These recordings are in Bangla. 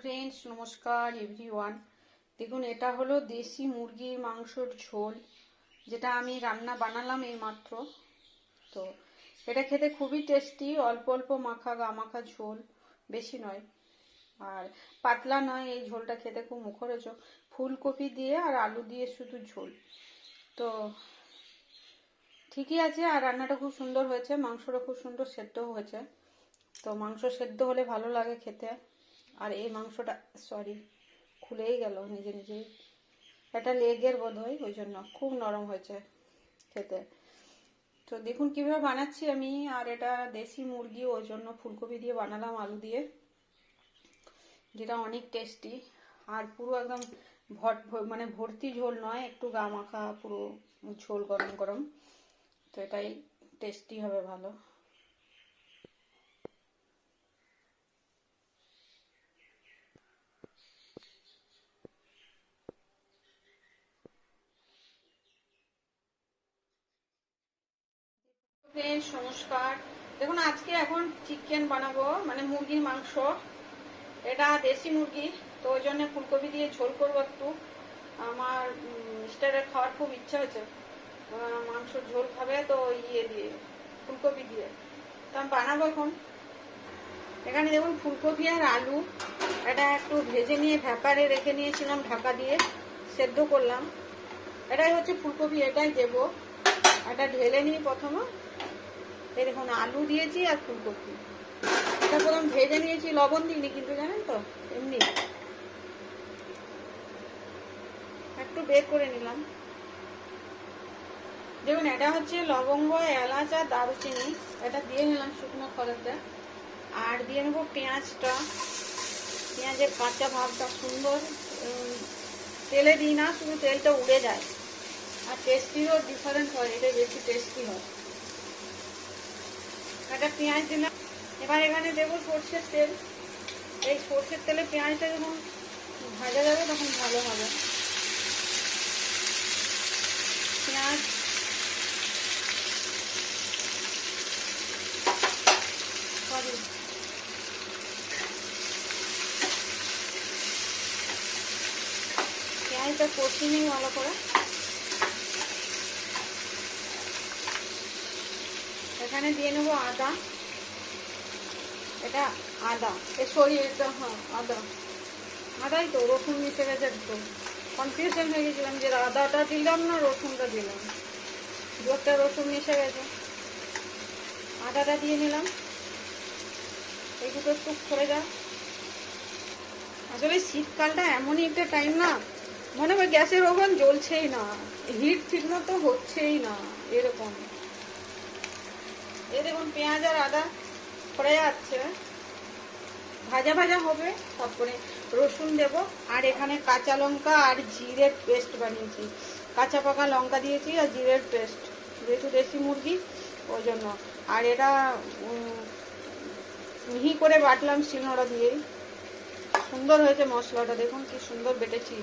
ফ্রেন্ডস, নমস্কার এভরিওয়ান। দেখুন, এটা হলো দেশি মুরগির মাংসর ঝোল, যেটা আমি রান্না বানালাম এই মাত্র। তো এটা খেতে খুবই টেস্টি, অল্প অল্প মাখা গামাখা ঝোল, বেশি নয় আর পাতলা নয়। এই ঝোলটা খেতে খুব মুখরোচক, ফুলকপি দিয়ে আর আলু দিয়ে শুধু ঝোল। তো ঠিকই আছে, আর রান্নাটা খুব সুন্দর হয়েছে, মাংসটা খুব সুন্দর সেদ্ধ হয়েছে। তো মাংস সেদ্ধ হলে ভালো লাগে খেতে। আর এই মাংসটা খুলেই গেল নিজে নিজেই, এটা লেগের বোধ হয়, ওই জন্য খুব নরম হয়েছে খেতে। তো দেখুন কিভাবে বানাচ্ছি আমি। আর এটা দেশি মুরগি, ওই জন্য ফুলকপি দিয়ে বানালাম, আলু দিয়ে, যেটা অনেক টেস্টি। আর পুরো একদম মানে ভর্তি ঝোল নয়, একটু গা মাখা পুরো ঝোল, গরম গরম। তো এটাই টেস্টি হবে ভালো। ফ্রেন্ডস, নমস্কার। দেখুন, আজকে এখন চিকেন বানাবো, মানে মুরগির মাংস। এটা দেশি মুরগি, তো ওই জন্য ফুলকপি দিয়ে ঝোল করবো একটু। আমার মিস্টারের খাওয়ার খুব ইচ্ছা হয়েছে, মাংসর ঝোল খাবে, তো ইয়ে দিয়ে, ফুলকপি দিয়ে। তো আমি বানাবো এখন। এখানে দেখুন ফুলকপি আর আলু, এটা একটু ভেজে নিয়ে ভ্যাপারে রেখে নিয়েছিলাম, ঢাকা দিয়ে সেদ্ধ করলাম। এটাই হচ্ছে ফুলকপি, এটাই দেবো। এটা ঢেলে নিই প্রথমে। এই দেখুন, আলু দিয়েছি আর ফুলকপি, এটা প্রথম ভেজে নিয়েছি, লবণ দিইনি কিন্তু, জানেন তো, এমনি একটু বের করে নিলাম। দেখুন, এটা হচ্ছে লবঙ্গ, এলাচ আর দারুচিনি, এটা দিয়ে নিলাম শুকনো খোলাতে। আর দিয়ে নেবো পেঁয়াজটা, পেঁয়াজের কাঁচা ভাবটা সুন্দর, তেলে দিই না, শুধু তেলটা উড়ে যায়। আর টেস্টিরও ডিফারেন্ট হয়, এটা বেশি টেস্টি হয়। একটা পেঁয়াজ দিলাম। এবার এখানে দেবো সর্ষের তেল। এই সর্ষের তেলে পেঁয়াজটা যখন ভাজা যাবে তখন ভালো হবে। পেঁয়াজ, পেঁয়াজটা কষিয়ে নিই ভালো করে। এখানে দিয়ে নেবো আদা। এটা আদা, এটা হ্যাঁ আদা, আদাই তো, রসুন মিশে গেছে, একদম কনফিউশন হয়ে গেছিলাম যে আদাটা দিলাম না রসুনটা দিলাম, দু একটা রসুন মিশে গেছে। আদাটা দিয়ে নিলাম, এই দুটো একটু করে যা। আসলে শীতকালটা এমনই একটা টাইম না, মনে হয় গ্যাসের ওভেন জ্বলছেই না, হিট ঠিক মতো হচ্ছেই না, এরকম। এই দেখুন পেঁয়াজ আর আদা পড়ে যাচ্ছে, ভাজা ভাজা হবে, তারপরে রসুন দেব। আর এখানে কাঁচা লঙ্কা আর জিরের পেস্ট বানিয়েছি, কাঁচা পাকা লঙ্কা দিয়েছি আর জিরের পেস্ট, যেহেতু দেশি মুরগি ওই জন্য। আর এটা মিহি করে বাটলাম শিলনোড়া দিয়েই, সুন্দর হয়েছে মশলাটা, দেখুন কি সুন্দর বেটেছি,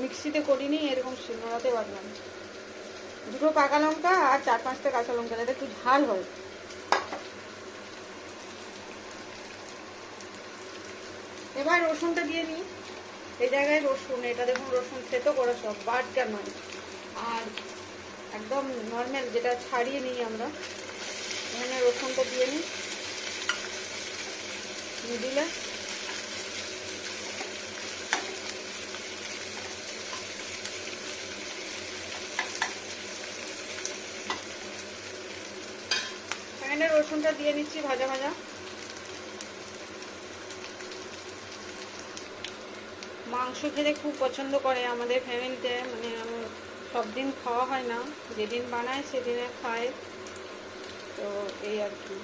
মিক্সিতে করিনি, এরকম শিলনোড়াতে বাটলাম। দুটো পাকা লঙ্কা আর 4-5টা কাঁচা লঙ্কা, যাতে একটু ঝাল হয়। এবার রসুনটা দিয়ে নিই, এই জায়গায় রসুন, এটা দেখুন রসুন থেতো করে, সব বাটটা নয়, আর একদম নর্মাল যেটা ছাড়িয়ে নিই আমরা। এখানে রসুনটা দিয়ে নিই, দিলে এখানে রসুনটা দিয়ে নিচ্ছি ভাজা ভাজা। মাংস খেতে খুব পছন্দ করে আমাদের ফ্যামিলিতে, মানে সব দিন খাওয়া হয় না, যেদিন বানায় সেদিনে খায়, তো এই আর কি,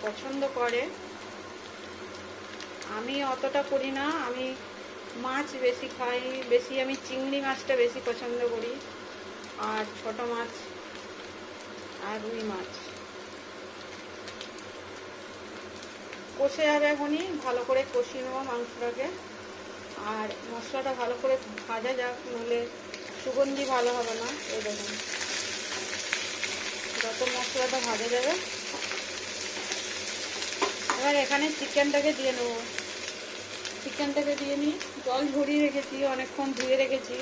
পছন্দ করে। আমি অতটা করি না, আমি মাছ বেশি খাই, বেশি আমি চিংড়ি মাছটা বেশি পছন্দ করি, আর ছোট মাছ আর রুই মাছ। কষে যাবে এখনই, ভালো করে কষিয়ে নেবো মাংসটাকে। আর মশলাটা ভালো করে ভাজা যাক, নইলে সুগন্ধি ভালো হবে না। এই দেখুন, যত মশলাটা ভাজা যাবে। এবার এখানে চিকেনটাকে দিয়ে নেবো। চিকেনটাকে দিয়ে নিই। জল ঝরিয়ে রেখেছি, অনেকক্ষণ ধুয়ে রেখেছি।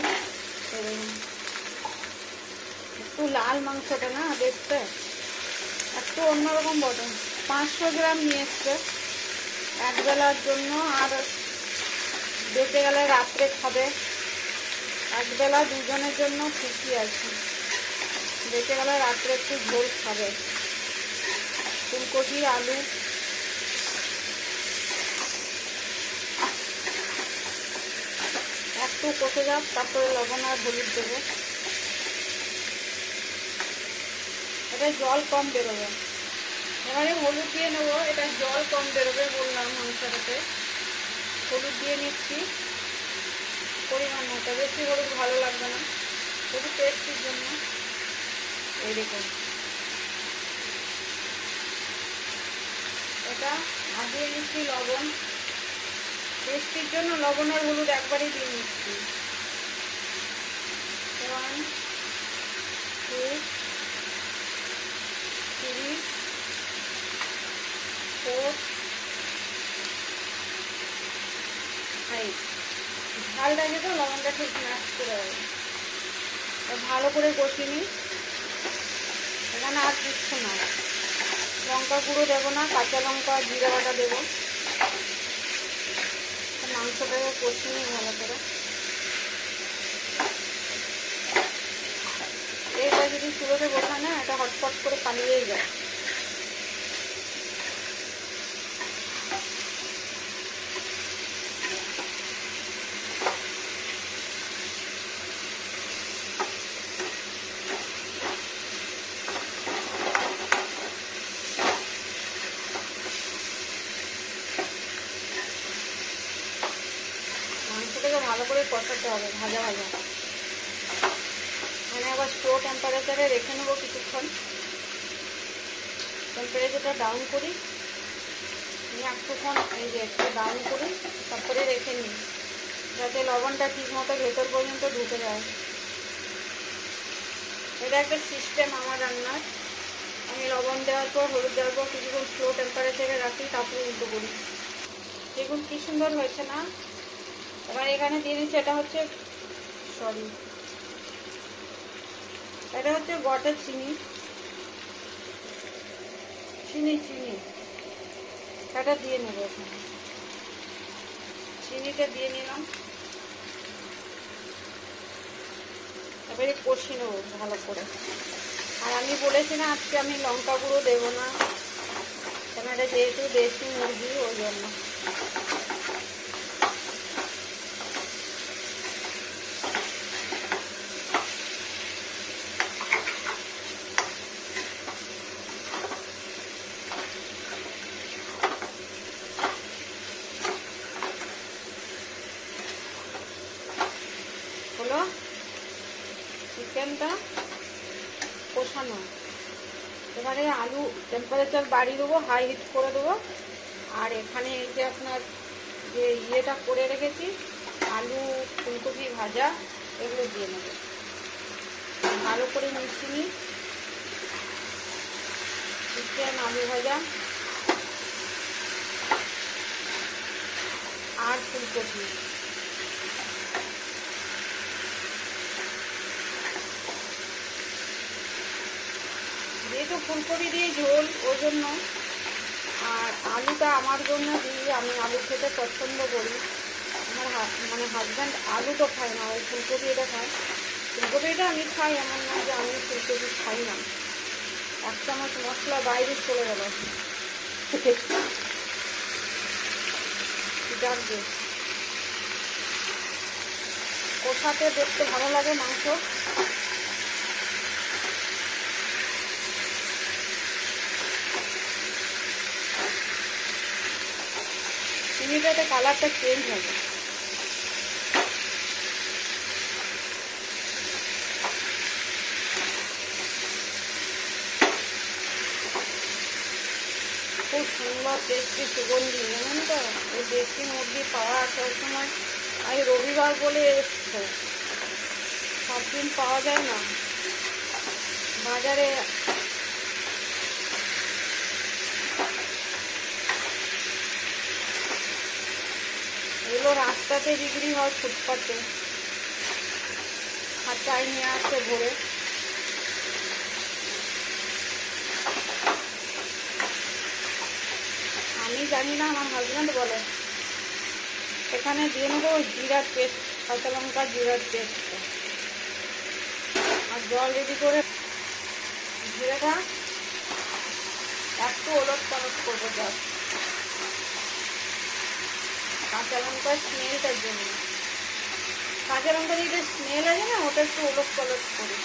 একটু লাল মাংসটা না দেখতে একটু অন্যরকম বটে। 500 গ্রাম নিয়ে এসছে একবেলার জন্য, আর বেঁচে গেলে রাত্রে খাবে। একবেলা দুজনের জন্য ঠিকই আছে, বেঁচে গেলে রাত্রে একটু ঝোল খাবে। ফুলকপি আলু একটু কষে যাক, তারপরে লবণ আর হলুদ দেবো। এটা জল কম বেরোবে, এবারে হলুদ দিয়ে নেবো। এটা জল কম বেরোবে বললাম মাংসটাতে। হলুদ দিয়ে নিচ্ছি পরিমাণ মতো, বেশি হলুদ ভালো লাগবে না, শুধু টেস্টের জন্য। এই দেখুন এটা দিয়ে নিচ্ছি লবণ, টেস্টির জন্য লবণ আর হলুদ একবারই দিয়ে নিচ্ছি। 1 2 3 4 5। ঝালটা যেটা লবণটা ঠিক ম্যাচ করে দেবে। ভালো করে কষিয়ে নিই। এখানে আর কিচ্ছু না, লঙ্কা গুঁড়ো দেবো না, কাঁচা লঙ্কা জিরে বাটা দেবো। মাংসটাকে কষিয়ে নিই ভালো করে। এইটা যদি চুলোতে বসা না, এটা হটপট করে পালিয়েই যায়। মাংসটাকে ভালো করে কষাতে হবে, ভাজা ভাজা। মানে আবার স্লো টেম্পারেচারে রেখে নেবো কিছুক্ষণ। টেম্পারেচারটা ডাউন করি, একটুক্ষণ এই যে একটু ডাউন করি, তারপরে রেখে নিই, যাতে লবণটা ঠিক মতো ভেতর পর্যন্ত ঢুকে যায়। এটা একটা সিস্টেম আমার রান্নার। আমি লবণ দেওয়ার পর হলুদ দেওয়ার পর কিছুক্ষণ স্লো টেম্পারেচারে রাখি, তারপরে উল্টো করি। দেখুন কি সুন্দর হয়েছে না। এবার এখানে দিয়ে দিচ্ছি, এটা হচ্ছে গটের চিনি। এটা দিয়ে নেব এখানে। চিনিটা দিয়ে নিলাম, এবারে কষি নেবো ভালো করে। আর আমি বলেছি না আজকে আমি লঙ্কা গুঁড়ো দেবো না, কেন এটা যেহেতু দেশি মুরগি ওই জন্য। হলো চিকেনটা কষানো। এবারে আলু টেম্পারেচার বাড়িয়ে দেবো, হাই হিট করে দেবো। আর এখানে এই যে আপনার যে ইয়েটা করে রেখেছি, আলু ফুলকপি ভাজা, এগুলো দিয়ে নেব। ভালো করে মিশিয়ে নিই। চিকেন আলু ভাজা আর ফুলকপি, যেহেতু ফুলকপি দিয়ে ঝোল ওই জন্য। আর আলুটা আমার জন্য দিই, আমি আলু খেতে পছন্দ করি। আমার মানে হাজব্যান্ড আলু তো খায় না, ওই ফুলকপি এটা খায়। ফুলকপিটা আমি খাই, এমন না যে আমি ফুলকপি খাই না। 1 চামচ মশলা বাইরে চলে গেল। যাকে কষাতে দেখতে ভালো লাগে মাংস। চিনিটাতে কালারটা চেঞ্জ হবে। খুব সুন্দর টেস্টি সুগন্ধি, জানেন তো। এই দেশি মুরগি পাওয়া সবসময়, আজ রবিবার বলে এসছে, সব দিন পাওয়া যায় না বাজারে। এই এগুলো রাস্তাতে বিক্রি হয়, ফুটপাতে, হাতায় নিয়ে আসে ভরে। আমি জানি না, আমার হাজব্যান্ড বলে। এখানে দিয়ে নেবো জিরার পেস্ট, কাঁচা লঙ্কা জিরার পেস্ট, আর জল রেডি করে জিরাটা একটু ওলট পালট করবো জাস্ট কাঁচা লঙ্কার স্মেলটার জন্য। কাঁচা লঙ্কা দিয়ে স্মেল আছে না, ওটা একটু ওলট পালট করি।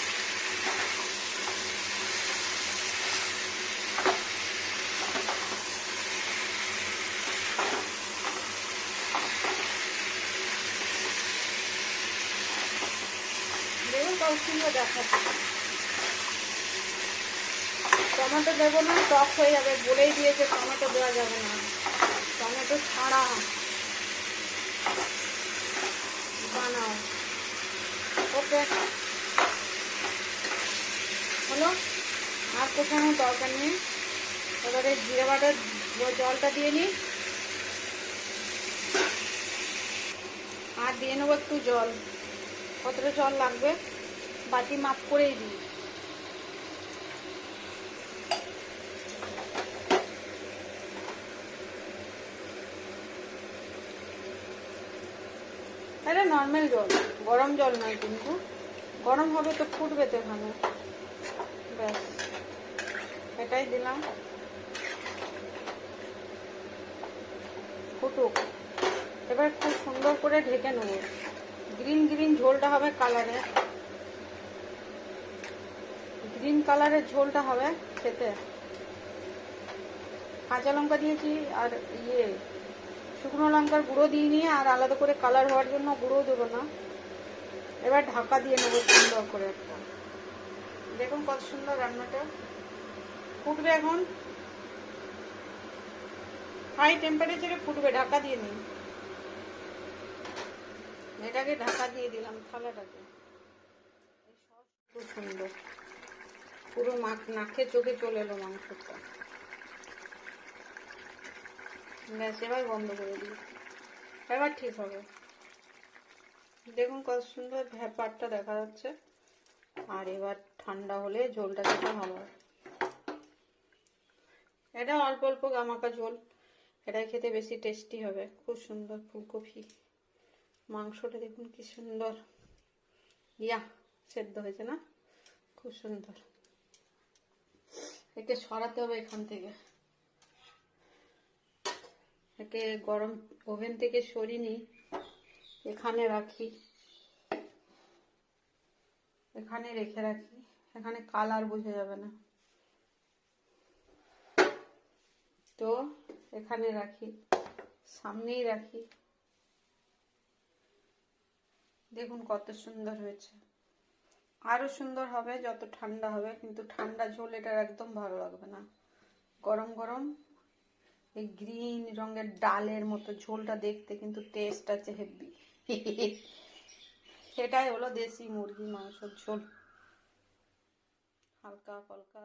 দেখুন কত সুন্দর দেখাচ্ছে। টমেটো দেবো না, টক হয়ে যাবে, বলেই দিয়েছে টমেটো দেওয়া যাবে না, টমেটো ছাড়া বানাও। ওকে, হলো, আর কোথাও দরকার নেই। এবারে জিরে বাটার জলটা দিয়ে নিই, আর দিয়ে নেবো একটু জল। কতটা জল লাগবে বাটি মাপ করেই দিই। এটা নর্মাল জল, গরম জল নয় কিন্তু, গরম হবে তো ফুটবে তো এখানে। ব্যাস, এটাই দিলাম, ফুটুক। এবার খুব সুন্দর করে ঢেকে নেব। গ্রিন গ্রিন ঝোলটা হবে কালারে, গ্রিন কালারের ঝোলটা হবে খেতে। কাঁচা লঙ্কা দিয়েছি, আর শুকনো লঙ্কার গুঁড়ো দিয়ে নিয়ে, আর আলাদা করে কালার হওয়ার জন্য গুঁড়ো দেবো না। এবার ঢাকা দিয়ে নেবো সুন্দর করে একটা। দেখুন কত সুন্দর রান্নাটা ফুটবে এখন, হাই টেম্পারেচারে ফুটবে। ঢাকা দিয়ে নিই, এটাকে ঢাকা দিয়ে দিলাম থালাটাকে। খুব সুন্দর, পুরো নাকে চোখে চলে এলো মাংসটা। ব্যাস, এবার বন্ধ করে দিই, এবার ঠিক হবে। দেখুন কত সুন্দর ব্যাপারটা দেখা যাচ্ছে। আর এবার ঠান্ডা হলে ঝোলটা খেতে ভালো হয়। এটা অল্প অল্প গামাকা ঝোল, এটাই খেতে বেশি টেস্টি হবে। খুব সুন্দর ফুলকপি মাংসটা দেখুন কি সুন্দর সেদ্ধ হয়েছে না, খুব সুন্দর। একে সরাতে হবে এখান থেকে, একে গরম ওভেন থেকে সরিয়ে নিই, এখানে রাখি, এখানে রেখে রাখি, এখানে কালার বোঝা যাবে না তো এখানে রাখি, সামনেই রাখি। দেখুন কত সুন্দর হয়েছে। আরো সুন্দর হবে যত ঠান্ডা হবে, কিন্তু ঠান্ডা ঝোল এটা একদম ভালো লাগবে না। গরম গরম এই গ্রিন রঙের ডালের মতো ঝোলটা দেখতে কিন্তু টেস্ট আছে হেভি। সেটাই হলো দেশি মুরগি মাংসের ঝোল, হালকা পালকা।